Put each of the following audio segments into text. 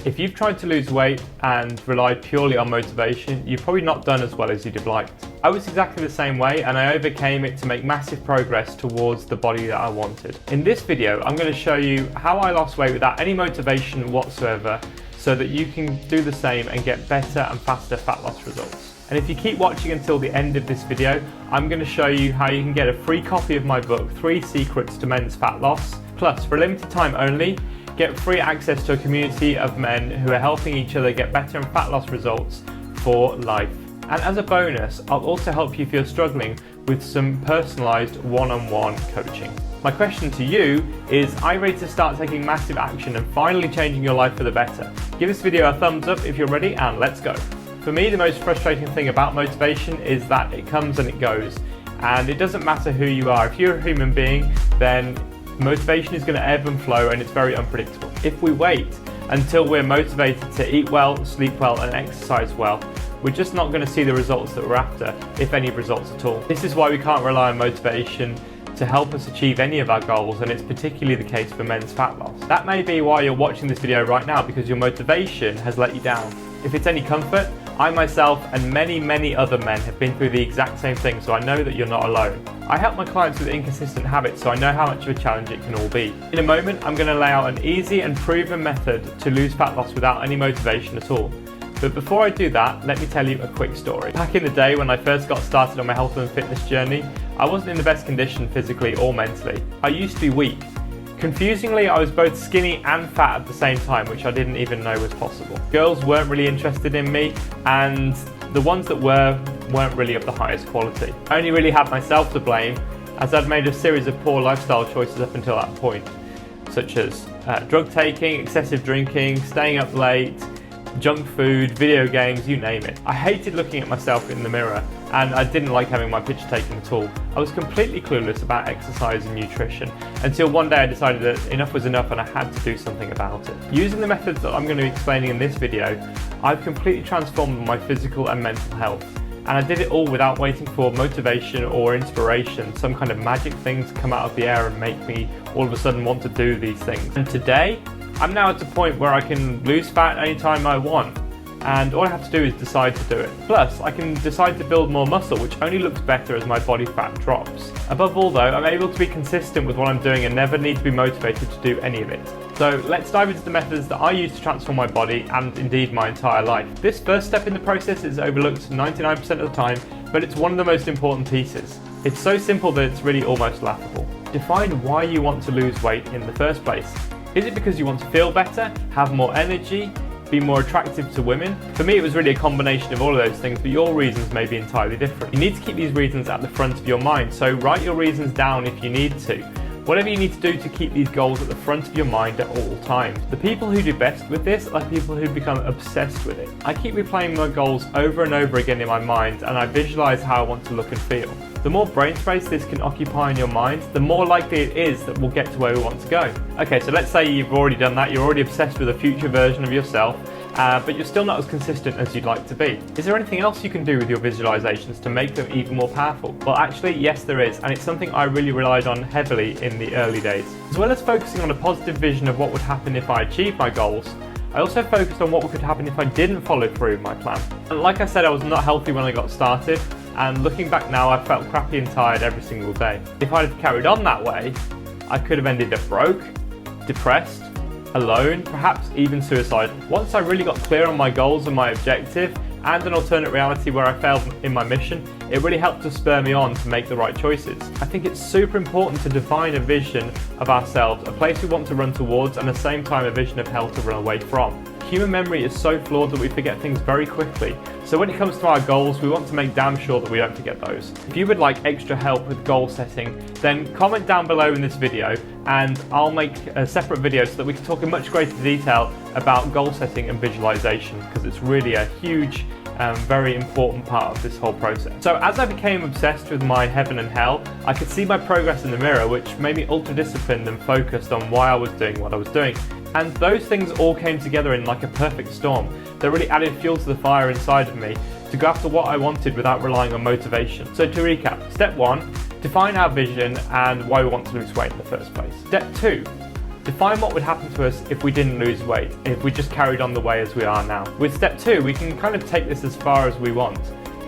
If you've tried to lose weight and relied purely on motivation, you've probably not done as well as you'd have liked. I was exactly the same way, and I overcame it to make massive progress towards the body that I wanted. In this video, I'm going to show you how I lost weight without any motivation whatsoever, so that you can do the same and get better and faster fat loss results. And if you keep watching until the end of this video, I'm going to show you how you can get a free copy of my book, 3 Secrets to Men's Fat Loss. Plus, for a limited time only, get free access to a community of men who are helping each other get better and fat loss results for life. And as a bonus, I'll also help you if you're struggling with some personalised one-on-one coaching. My question to you is, are you ready to start taking massive action and finally changing your life for the better? Give this video a thumbs up if you're ready, and let's go. For me, the most frustrating thing about motivation is that it comes and it goes. And it doesn't matter who you are. If you're a human being, then motivation is going to ebb and flow, and it's very unpredictable. If we wait until we're motivated to eat well, sleep well and exercise well, we're just not going to see the results that we're after, if any results at all. This is why we can't rely on motivation to help us achieve any of our goals, and it's particularly the case for men's fat loss. That may be why you're watching this video right now, because your motivation has let you down. If it's any comfort, I myself and many other men have been through the exact same thing, so I know that you're not alone. I help my clients with inconsistent habits, so I know how much of a challenge it can all be. In a moment, I'm going to lay out an easy and proven method to lose fat loss without any motivation at all. But before I do that, let me tell you a quick story. Back in the day when I first got started on my health and fitness journey, I wasn't in the best condition physically or mentally. I used to be weak. Confusingly, I was both skinny and fat at the same time, which I didn't even know was possible. Girls weren't really interested in me, and the ones that weren't really of the highest quality. I only really had myself to blame, as I'd made a series of poor lifestyle choices up until that point, such as drug taking, excessive drinking, staying up late, junk food, video games, you name it. I hated looking at myself in the mirror, and I didn't like having my picture taken at all. I was completely clueless about exercise and nutrition, until one day I decided that enough was enough and I had to do something about it. Using the methods that I'm going to be explaining in this video, I've completely transformed my physical and mental health. And I did it all without waiting for motivation or inspiration, some kind of magic thing to come out of the air and make me all of a sudden want to do these things. And today, I'm now at the point where I can lose fat anytime I want, and all I have to do is decide to do it. Plus, I can decide to build more muscle, which only looks better as my body fat drops. Above all though, I'm able to be consistent with what I'm doing and never need to be motivated to do any of it. So let's dive into the methods that I use to transform my body and indeed my entire life. This first step in the process is overlooked 99% of the time, but it's one of the most important pieces. It's so simple that it's really almost laughable. Define why you want to lose weight in the first place. Is it because you want to feel better, have more energy, be more attractive to women? For me, it was really a combination of all of those things, but your reasons may be entirely different. You need to keep these reasons at the front of your mind, so write your reasons down if you need to. Whatever you need to do to keep these goals at the front of your mind at all times. The people who do best with this are people who become obsessed with it. I keep replaying my goals over and over again in my mind, and I visualize how I want to look and feel. The more brain space this can occupy in your mind, the more likely it is that we'll get to where we want to go. Okay, so let's say you've already done that, you're already obsessed with a future version of yourself, but you're still not as consistent as you'd like to be. Is there anything else you can do with your visualizations to make them even more powerful? Well, actually, yes there is, and it's something I really relied on heavily in the early days. As well as focusing on a positive vision of what would happen if I achieved my goals, I also focused on what could happen if I didn't follow through with my plan. And like I said, I was not healthy when I got started, and looking back now, I felt crappy and tired every single day. If I'd have carried on that way, I could have ended up broke, depressed, alone, perhaps even suicidal. Once I really got clear on my goals and my objective, and an alternate reality where I failed in my mission, it really helped to spur me on to make the right choices. I think it's super important to define a vision of ourselves, a place we want to run towards, and at the same time a vision of hell to run away from. Human memory is so flawed that we forget things very quickly. So when it comes to our goals, we want to make damn sure that we don't forget those. If you would like extra help with goal setting, then comment down below in this video and I'll make a separate video so that we can talk in much greater detail about goal setting and visualization, because it's really a huge very important part of this whole process. So as I became obsessed with my heaven and hell, I could see my progress in the mirror, which made me ultra disciplined and focused on why I was doing what I was doing. And those things all came together in like a perfect storm that really added fuel to the fire inside of me to go after what I wanted without relying on motivation. So to recap, step 1, define our vision and why we want to lose weight in the first place. Step 2, Define what would happen to us if we didn't lose weight, if we just carried on the way as we are now. With step 2, we can kind of take this as far as we want.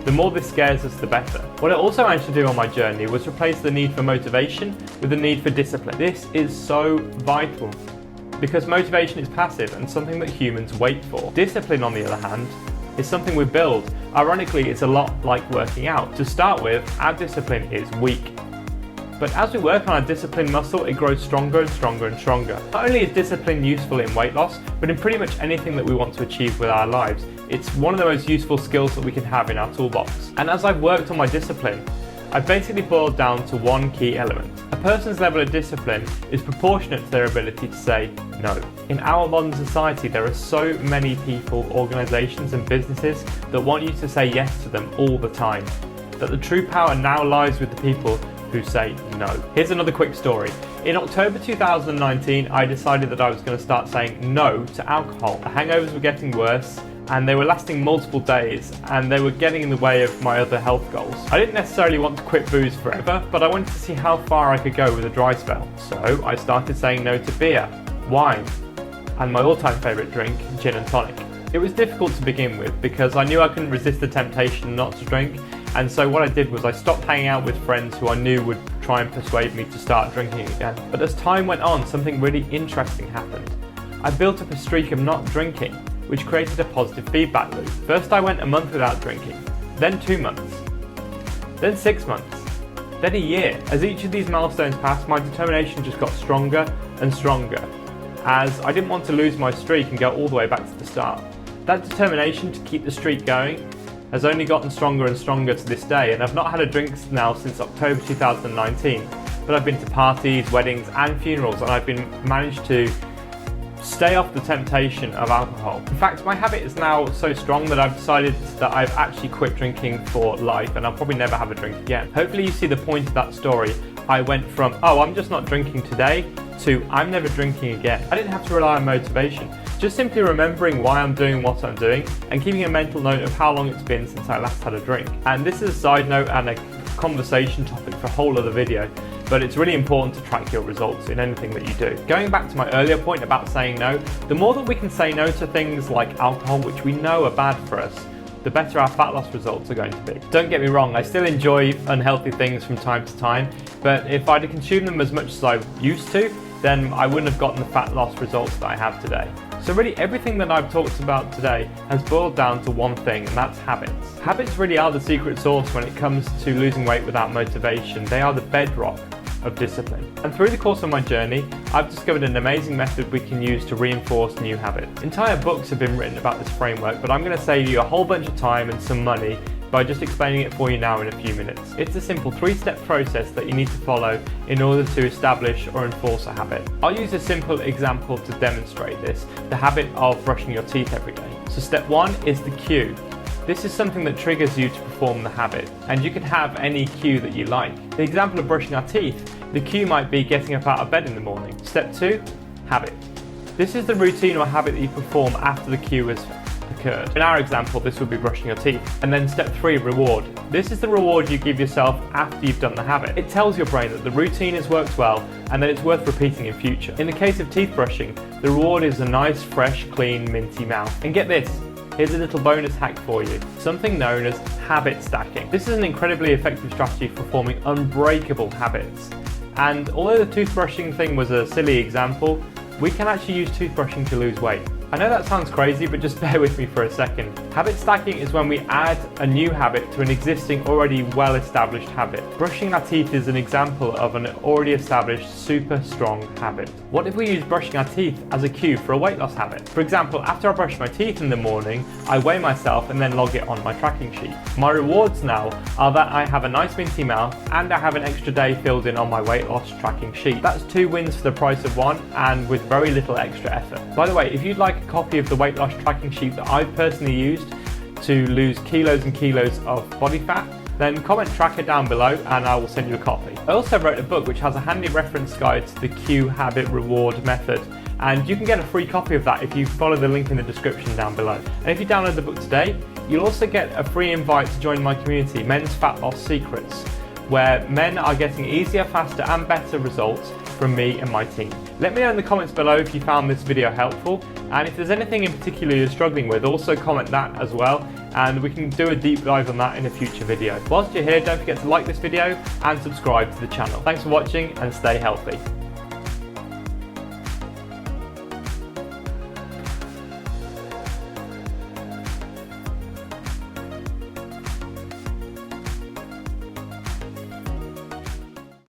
The more this scares us, the better. What I also managed to do on my journey was replace the need for motivation with the need for discipline. This is so vital because motivation is passive and something that humans wait for. Discipline, on the other hand, is something we build. Ironically, it's a lot like working out. To start with, our discipline is weak. But as we work on our discipline muscle, it grows stronger and stronger and stronger. Not only is discipline useful in weight loss, but in pretty much anything that we want to achieve with our lives. It's one of the most useful skills that we can have in our toolbox. And as I've worked on my discipline, I've basically boiled down to one key element. A person's level of discipline is proportionate to their ability to say no. In our modern society, there are so many people, organisations and businesses that want you to say yes to them all the time. That the true power now lies with the people who say no. Here's another quick story. In October 2019, I decided that I was going to start saying no to alcohol. The hangovers were getting worse and they were lasting multiple days and they were getting in the way of my other health goals. I didn't necessarily want to quit booze forever, but I wanted to see how far I could go with a dry spell. So I started saying no to beer, wine, and my all-time favourite drink, gin and tonic. It was difficult to begin with because I knew I couldn't resist the temptation not to drink, and so what I did was I stopped hanging out with friends who I knew would try and persuade me to start drinking again. But as time went on, something really interesting happened. I built up a streak of not drinking, which created a positive feedback loop. First I went a month without drinking, then 2 months, then 6 months, then a year. As each of these milestones passed, my determination just got stronger and stronger, as I didn't want to lose my streak and go all the way back to the start. That determination to keep the streak going has only gotten stronger and stronger to this day, and I've not had a drink now since October 2019, but I've been to parties, weddings and funerals, and I've managed to stay off the temptation of alcohol. In fact, my habit is now so strong that I've decided that I've actually quit drinking for life, and I'll probably never have a drink again. Hopefully you see the point of that story. I went from, oh, I'm just not drinking today, to I'm never drinking again. I didn't have to rely on motivation. Just simply remembering why I'm doing what I'm doing and keeping a mental note of how long it's been since I last had a drink. And this is a side note and a conversation topic for a whole other video, but it's really important to track your results in anything that you do. Going back to my earlier point about saying no, the more that we can say no to things like alcohol, which we know are bad for us, the better our fat loss results are going to be. Don't get me wrong, I still enjoy unhealthy things from time to time, but if I'd consumed them as much as I used to, then I wouldn't have gotten the fat loss results that I have today. So really everything that I've talked about today has boiled down to one thing, and that's habits. Habits really are the secret sauce when it comes to losing weight without motivation. They are the bedrock of discipline. And through the course of my journey, I've discovered an amazing method we can use to reinforce new habits. Entire books have been written about this framework, but I'm going to save you a whole bunch of time and some money by just explaining it for you now in a few minutes. It's a simple 3-step process that you need to follow in order to establish or enforce a habit. I'll use a simple example to demonstrate this, the habit of brushing your teeth every day. So step 1 is the cue. This is something that triggers you to perform the habit, and you can have any cue that you like. The example of brushing our teeth, the cue might be getting up out of bed in the morning. Step 2, habit. This is the routine or habit that you perform after the cue has occurred. In our example, this would be brushing your teeth. And then step 3, reward. This is the reward you give yourself after you've done the habit. It tells your brain that the routine has worked well and that it's worth repeating in future. In the case of teeth brushing, the reward is a nice, fresh, clean, minty mouth. And get this, here's a little bonus hack for you, something known as habit stacking. This is an incredibly effective strategy for forming unbreakable habits. And although the toothbrushing thing was a silly example, we can actually use toothbrushing to lose weight. I know that sounds crazy, but just bear with me for a second. Habit stacking is when we add a new habit to an existing, already well-established habit. Brushing our teeth is an example of an already established, super strong habit. What if we use brushing our teeth as a cue for a weight loss habit? For example, after I brush my teeth in the morning, I weigh myself and then log it on my tracking sheet. My rewards now are that I have a nice minty mouth and I have an extra day filled in on my weight loss tracking sheet. That's 2 wins for the price of 1 and with very little extra effort. By the way, if you'd like a copy of the weight loss tracking sheet that I've personally used to lose kilos and kilos of body fat, then comment tracker down below and I will send you a copy. I also wrote a book which has a handy reference guide to the cue habit reward method, and you can get a free copy of that if you follow the link in the description down below. And if you download the book today, you'll also get a free invite to join my community, Men's Fat Loss Secrets, where men are getting easier, faster and better results from me and my team. Let me know in the comments below if you found this video helpful, and if there's anything in particular you're struggling with, also comment that as well, and we can do a deep dive on that in a future video. Whilst you're here, don't forget to like this video and subscribe to the channel. Thanks for watching and stay healthy.